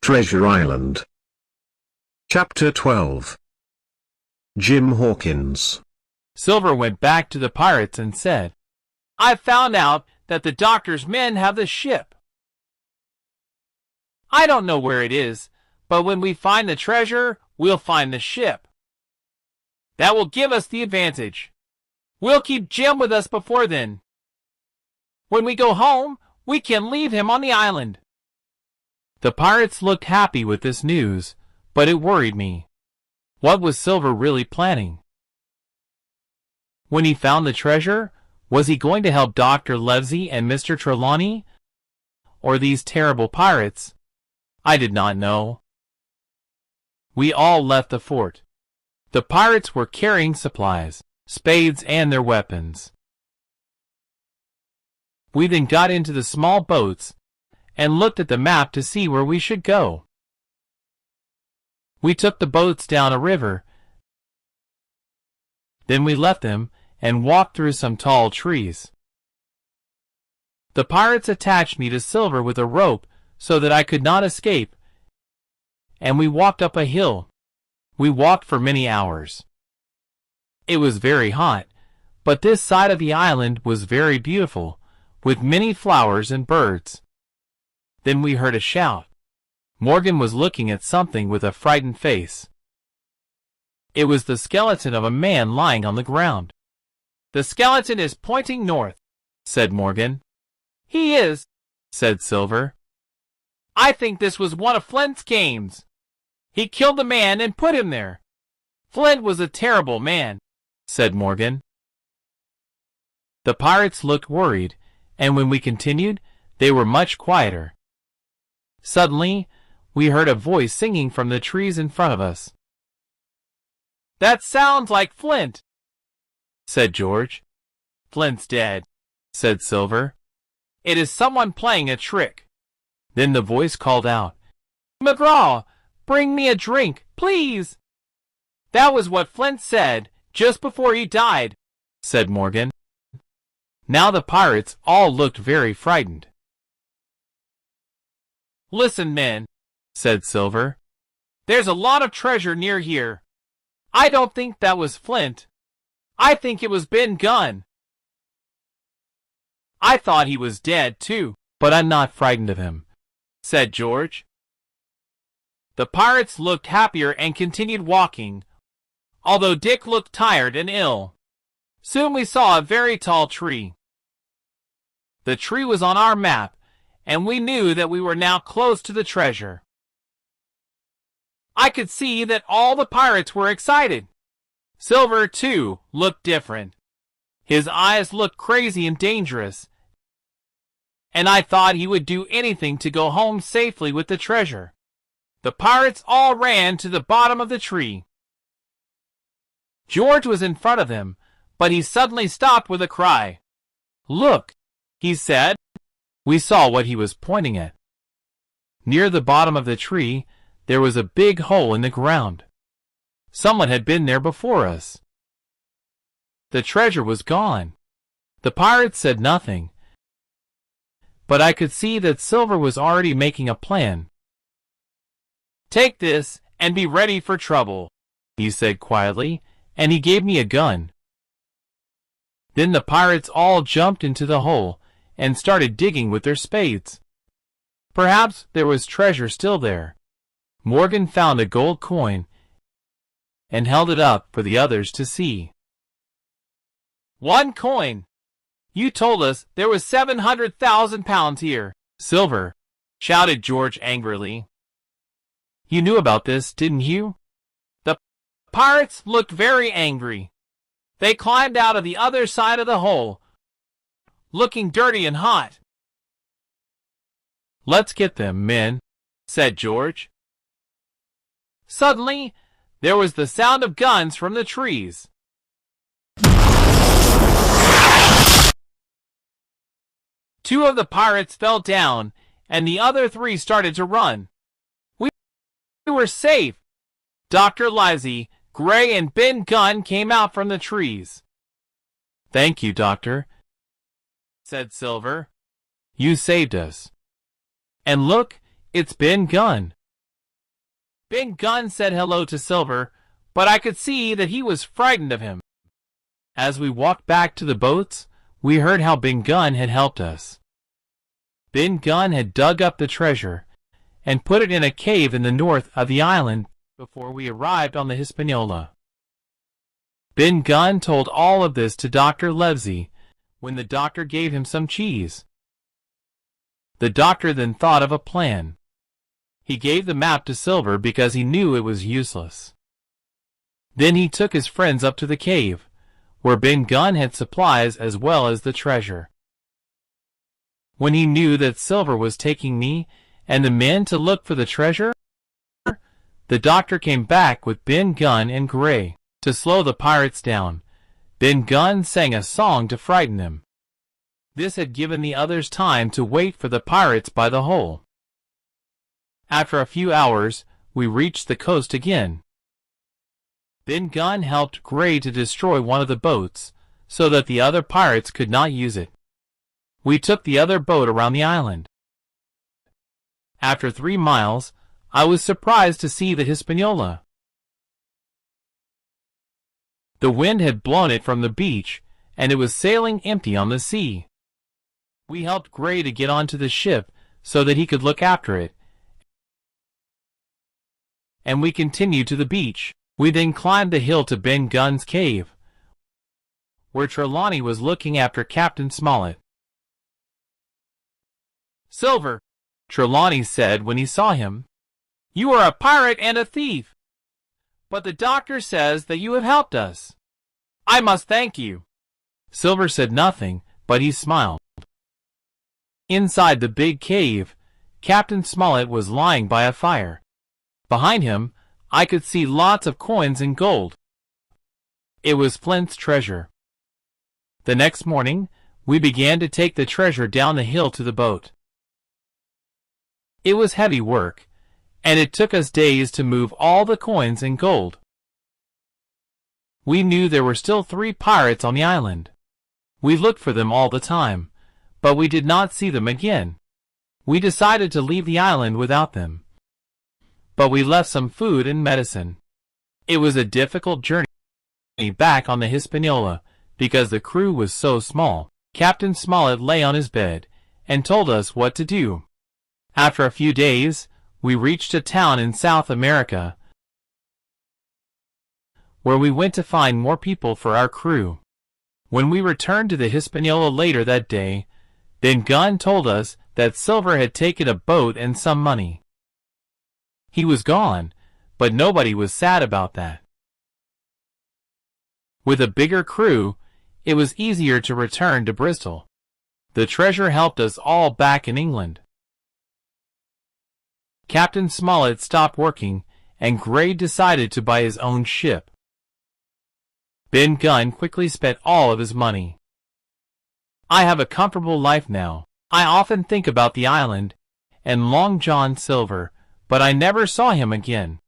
Treasure Island. Chapter 12. Jim Hawkins. Silver went back to the pirates and said, "I've found out that the doctor's men have the ship. I don't know where it is, but when we find the treasure, we'll find the ship. That will give us the advantage. We'll keep Jim with us before then. When we go home, we can leave him on the island." The pirates looked happy with this news, but it worried me. What was Silver really planning? When he found the treasure, was he going to help Dr. Livesey and Mr. Trelawney? Or these terrible pirates? I did not know. We all left the fort. The pirates were carrying supplies, spades, and their weapons. We then got into the small boats and looked at the map to see where we should go. We took the boats down a river. Then we left them and walked through some tall trees. The pirates attached me to Silver with a rope so that I could not escape, and we walked up a hill. We walked for many hours. It was very hot, but this side of the island was very beautiful, with many flowers and birds. Then we heard a shout. Morgan was looking at something with a frightened face. It was the skeleton of a man lying on the ground. "The skeleton is pointing north," said Morgan. "He is," said Silver. "I think this was one of Flint's games. He killed the man and put him there." "Flint was a terrible man," said Morgan. The pirates looked worried, and when we continued, they were much quieter. Suddenly, we heard a voice singing from the trees in front of us. "That sounds like Flint," said George. "Flint's dead," said Silver. "It is someone playing a trick." Then the voice called out, "McGraw, bring me a drink, please." "That was what Flint said just before he died," said Morgan. Now the pirates all looked very frightened. "Listen, men," said Silver. "There's a lot of treasure near here. I don't think that was Flint. I think it was Ben Gunn." "I thought he was dead, too, but I'm not frightened of him," said George. The pirates looked happier and continued walking, although Dick looked tired and ill. Soon we saw a very tall tree. The tree was on our map, and we knew that we were now close to the treasure. I could see that all the pirates were excited. Silver, too, looked different. His eyes looked crazy and dangerous, and I thought he would do anything to go home safely with the treasure. The pirates all ran to the bottom of the tree. George was in front of them, but he suddenly stopped with a cry. "Look," he said. We saw what he was pointing at. Near the bottom of the tree, there was a big hole in the ground. Someone had been there before us. The treasure was gone. The pirates said nothing, but I could see that Silver was already making a plan. "Take this and be ready for trouble," he said quietly, and he gave me a gun. Then the pirates all jumped into the hole and started digging with their spades. Perhaps there was treasure still there. Morgan found a gold coin and held it up for the others to see. "1 coin! You told us there was 700,000 pounds here." "Silver," shouted George angrily. "You knew about this, didn't you?" The pirates looked very angry. They climbed out of the other side of the hole, looking dirty and hot. "Let's get them, men," said George. Suddenly, there was the sound of guns from the trees. Two of the pirates fell down, and the other 3 started to run. We were safe. Dr. Livesey, Gray, and Ben Gunn came out from the trees. "Thank you, Doctor," said Silver. "You saved us. And look, it's Ben Gunn." Ben Gunn said hello to Silver, but I could see that he was frightened of him. As we walked back to the boats, we heard how Ben Gunn had helped us. Ben Gunn had dug up the treasure and put it in a cave in the north of the island before we arrived on the Hispaniola. Ben Gunn told all of this to Dr. Levsey when the doctor gave him some cheese. The doctor then thought of a plan. He gave the map to Silver because he knew it was useless. Then he took his friends up to the cave, where Ben Gunn had supplies as well as the treasure. When he knew that Silver was taking me and the men to look for the treasure, the doctor came back with Ben Gunn and Gray. To slow the pirates down, Ben Gunn sang a song to frighten them. This had given the others time to wait for the pirates by the hole. After a few hours, we reached the coast again. Ben Gunn helped Gray to destroy one of the boats, so that the other pirates could not use it. We took the other boat around the island. After 3 miles, I was surprised to see the Hispaniola. The wind had blown it from the beach, and it was sailing empty on the sea. We helped Gray to get onto the ship so that he could look after it, and we continued to the beach. We then climbed the hill to Ben Gunn's cave, where Trelawney was looking after Captain Smollett. "Silver," Trelawney said when he saw him, "you are a pirate and a thief, but the doctor says that you have helped us. I must thank you." Silver said nothing, but he smiled. Inside the big cave, Captain Smollett was lying by a fire. Behind him, I could see lots of coins and gold. It was Flint's treasure. The next morning, we began to take the treasure down the hill to the boat. It was heavy work, and it took us days to move all the coins and gold. We knew there were still 3 pirates on the island. We looked for them all the time, but we did not see them again. We decided to leave the island without them, but we left some food and medicine. It was a difficult journey back on the Hispaniola because the crew was so small. Captain Smollett lay on his bed and told us what to do. After a few days, we reached a town in South America, where we went to find more people for our crew. When we returned to the Hispaniola later that day, Ben Gunn told us that Silver had taken a boat and some money. He was gone, but nobody was sad about that. With a bigger crew, it was easier to return to Bristol. The treasure helped us all back in England. Captain Smollett stopped working, and Gray decided to buy his own ship. Ben Gunn quickly spent all of his money. I have a comfortable life now. I often think about the island and Long John Silver, but I never saw him again.